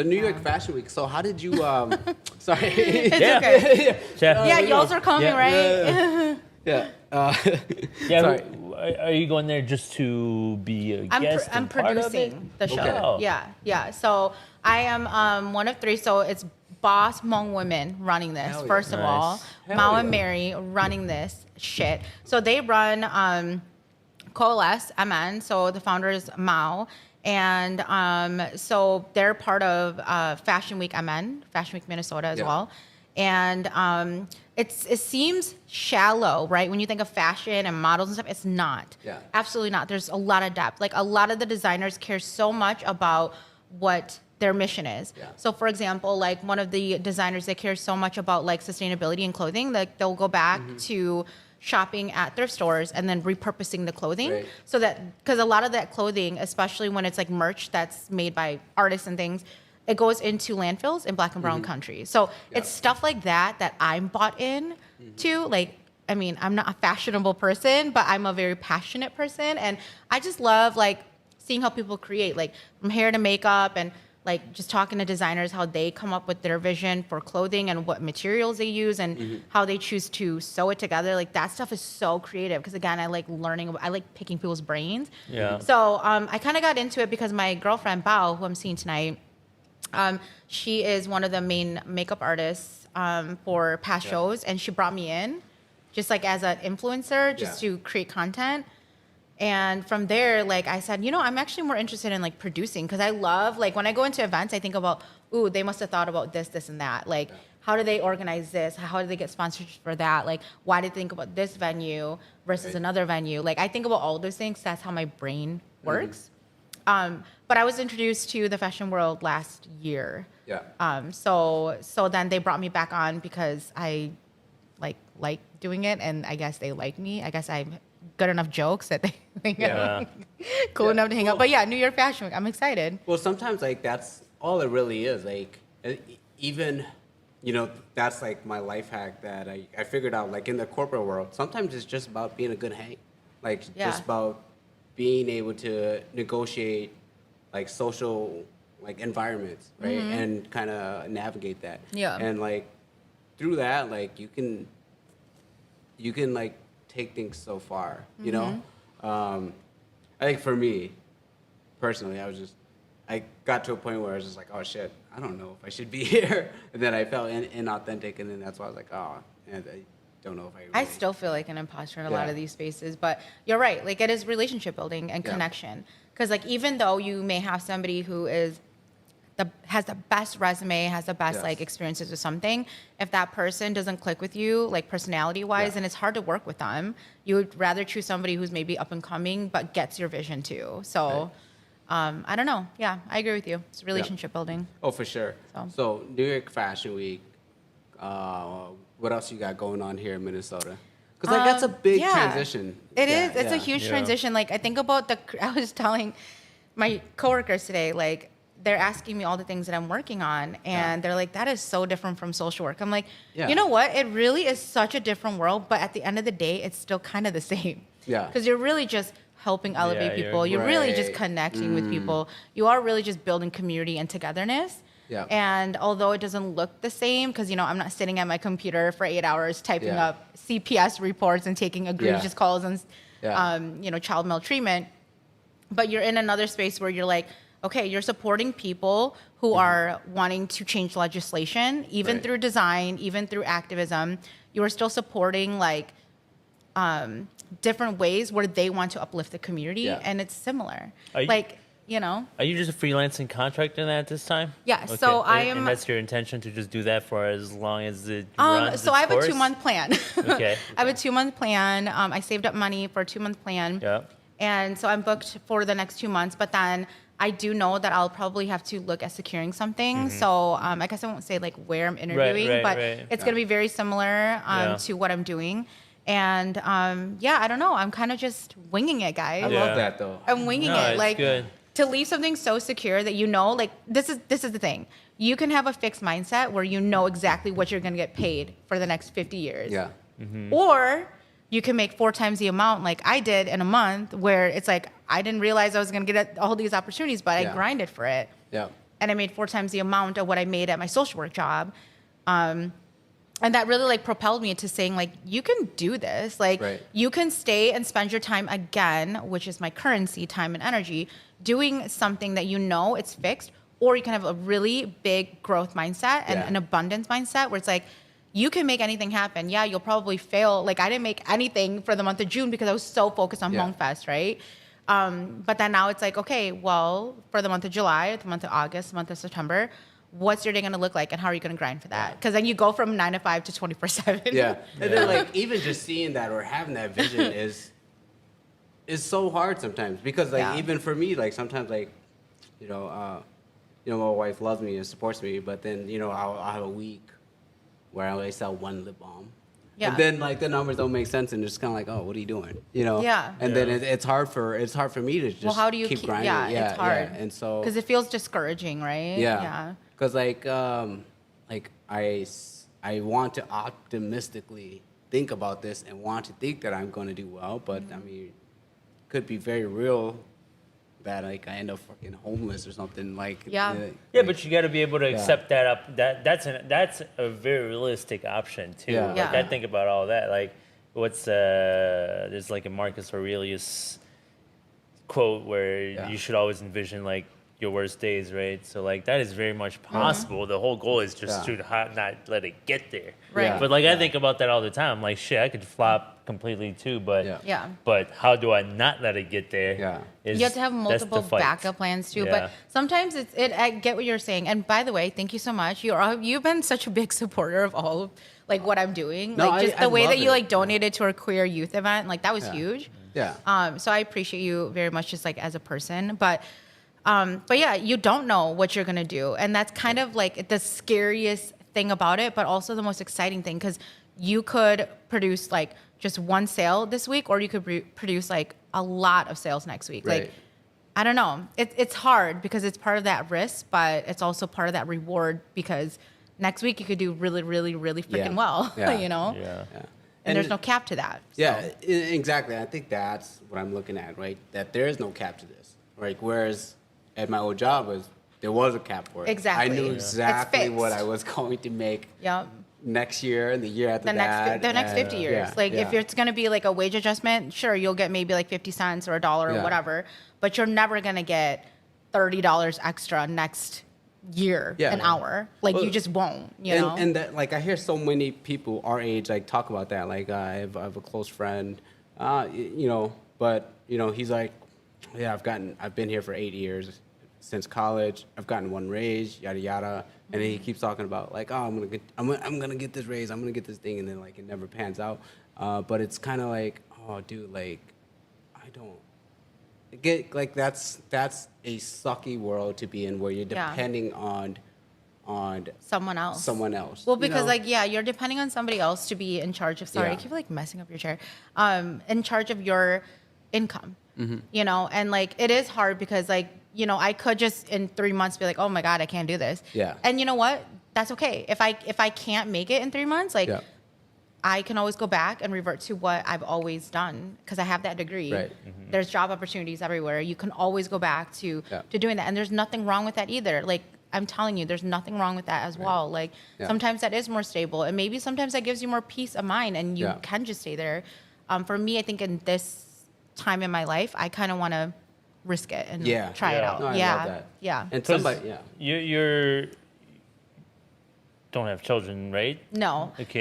The New York Fashion Week. So how did you? Sorry. It's Yeah. okay. Yeah. Y'all are coming, right? Yeah. Yeah, Sorry. are you going there just to be a guest? I'm and part of it? producing the show. Okay. Oh. Yeah. So I am one of three. So it's Boss Hmong women running this. Hell yeah. First of all, Nice. Hell Mao yeah. and Mary running this shit. So they run Coalesce MN. So the founder is Mao. And so they're part of Fashion Week MN, Fashion Week Minnesota as Yeah. well. And it seems shallow, right? When you think of fashion and models and stuff, it's not. Yeah. Absolutely not. There's a lot of depth. Like a lot of the designers care so much about what their mission is. Yeah. So for example, like one of the designers that cares so much about like sustainability in clothing, like they'll go back to shopping at thrift stores and then repurposing the clothing. Right. So that, because a lot of that clothing, especially when it's like merch that's made by artists and things, it goes into landfills in black and brown countries. So it's stuff like that that I'm bought in to. Like, I mean, I'm not a fashionable person, but I'm a very passionate person. And I just love like seeing how people create, like from hair to makeup, and like just talking to designers, how they come up with their vision for clothing and what materials they use and how they choose to sew it together. Like that stuff is so creative. Because again, I like learning, I like picking people's brains. Yeah. So I kind of got into it because my girlfriend Bao, who I'm seeing tonight, she is one of the main makeup artists for past shows, and she brought me in just like as an influencer, just to create content. And from there, like I said, you know, I'm actually more interested in like producing, because I love, like when I go into events, I think about, ooh, they must have thought about this, this, and that. Like, how do they organize this? How do they get sponsorships for that? Like, why did they think about this venue versus another venue? Like, I think about all those things. That's how my brain works. But I was introduced to the fashion world last year. Yeah. So then they brought me back on because I like doing it, and I guess they like me. I guess I'm good enough jokes that they think I'm cool enough to hang out. But yeah, New York Fashion Week, I'm excited. Well, sometimes like that's all it really is. Like even, you know, that's like my life hack that I figured out. Like in the corporate world, sometimes it's just about being a good hang. Like just about being able to negotiate like social like environments, right? And kind of navigate that. Yeah. And like through that, like you can like take things so far, you know? I think for me, personally, I got to a point where I was just like, oh shit, I don't know if I should be here. And then I felt inauthentic, and then that's why I was like, oh, and I don't know if I really... I still feel like an imposter in a lot of these spaces, but you're right. Like it is relationship building and connection. Because like even though you may have somebody who has the best resume, has the best like experiences with something, if that person doesn't click with you, like personality wise, then it's hard to work with them. You would rather choose somebody who's maybe up and coming, but gets your vision too. So I don't know. Yeah, I agree with you. It's relationship building. Oh, for sure. So New York Fashion Week, what else you got going on here in Minnesota? Because like that's a big transition. It is. It's a huge transition. Like I think about I was telling my coworkers today, like they're asking me all the things that I'm working on, and they're like, that is so different from social work. I'm like, you know what? It really is such a different world, but at the end of the day, it's still kind of the same. Yeah. Because you're really just helping elevate people. You're really just connecting with people. You are really just building community and togetherness. Yeah. And although it doesn't look the same, because, you know, I'm not sitting at my computer for 8 hours typing up CPS reports and taking egregious calls on, you know, child maltreatment, but you're in another space where you're like, okay, you're supporting people who are wanting to change legislation, even through design, even through activism. You are still supporting like different ways where they want to uplift the community, and it's similar. You know. Are you just a freelancing contractor at this time? Yeah. Okay. So I am. And that's your intention to just do that for as long as it runs So its I have course? a 2-month plan. Okay. I have a 2-month plan. I saved up money for a 2-month plan. Yeah. And so I'm booked for the next 2 months, but then I do know that I'll probably have to look at securing something. So I guess I won't say like where I'm interviewing, but it's going to be very similar to what I'm doing. And I don't know. I'm kind of just winging it, guys. I love that though. I'm winging No, it. it's Like good. To leave something so secure that you know, like this is the thing. You can have a fixed mindset where you know exactly what you're going to get paid for the next 50 years. Yeah. Or you can make 4 times the amount like I did in a month, where it's like I didn't realize I was going to get all these opportunities, but I grinded for it. Yeah. and I made 4 times the amount of what I made at my social work job. And that really like propelled me into saying like, you can do this. Like you can stay and spend your time again, which is my currency, time and energy, doing something that you know it's fixed, or you can have a really big growth mindset and an abundance mindset where it's like, you can make anything happen. Yeah, you'll probably fail. Like I didn't make anything for the month of June because I was so focused on Hmong Fest, right? But then now it's like, okay, well, for the month of July, the month of August, the month of September, what's your day going to look like and how are you going to grind for that? Because then you go from 9 to 5 to 24/7. Yeah. And then like even just seeing that or having that vision is so hard sometimes because like even for me, like sometimes like, my wife loves me and supports me, but then, I'll have a week where I only sell 1 lip balm. Yeah. And then like the numbers don't make sense and it's kind of like, oh, what are you doing? Yeah. And then it's hard for me to just how do you keep grinding. Yeah, it's hard. Yeah. And so because it feels discouraging, right? Yeah. Because like I want to optimistically think about this and want to think that I'm going to do well, but I mean, it could be very real that like I end up fucking homeless or something like. But you got to be able to accept that up. That's a very realistic option too. Yeah. Like I think about all that. Like what's there's like a Marcus Aurelius quote where you should always envision like your worst days, right? So like that is very much possible. The whole goal is just to not let it get there. Right. But like I think about that all the time. Like shit, I could flop completely too, but but how do I not let it get there? You have to have multiple backup plans too. But sometimes I get what you're saying. And by the way, thank you so much. You've been such a big supporter of all of like what I'm doing. No, like just the way that you like donated to our queer youth event, like that was huge. Yeah. So I appreciate you very much just like as a person. But yeah, you don't know what you're gonna do, and that's kind of like the scariest thing about it, but also the most exciting thing because you could produce like just 1 sale this week, or you could produce like a lot of sales next week. Like, I don't know. It's hard because it's part of that risk, but it's also part of that reward because next week you could do really, really, really freaking well. And there's no cap to that. So. Yeah, exactly. I think that's what I'm looking at, right? That there is no cap to this, right? Whereas at my old job there was a cap for it. Exactly. I knew exactly what I was going to make next year and the year after that. The next 50 years. If it's going to be like a wage adjustment, sure, you'll get maybe like 50 cents or $1 or whatever, but you're never going to get $30 extra next year, an hour. Like you just won't, you know? And that, like I hear so many people our age like talk about that. Like I have a close friend, but he's like, yeah, I've been here for 8 years since college. I've gotten 1 raise, yada yada, and then he keeps talking about like, oh, I'm gonna get this raise, I'm gonna get this thing, and then like it never pans out. But it's kind of like, oh, dude, like I don't get like that's a sucky world to be in where you're depending on someone else. Well, because you're depending on somebody else to be in charge of. Sorry, I keep like messing up your chair. In charge of your income. And like it is hard because like I could just in 3 months be like, oh my god, I can't do this. And you know what, that's okay. If I can't make it in 3 months, like I can always go back and revert to what I've always done because I have that degree. There's job opportunities everywhere. You can always go back to doing that, and there's nothing wrong with that either. Like I'm telling you, there's nothing wrong with that as well. Like sometimes that is more stable, and maybe sometimes that gives you more peace of mind, and you can just stay there. For me, I think in this time in my life, I kind of want to risk it and try it out. No, I love that. And somebody, you don't have children, right? No. Okay.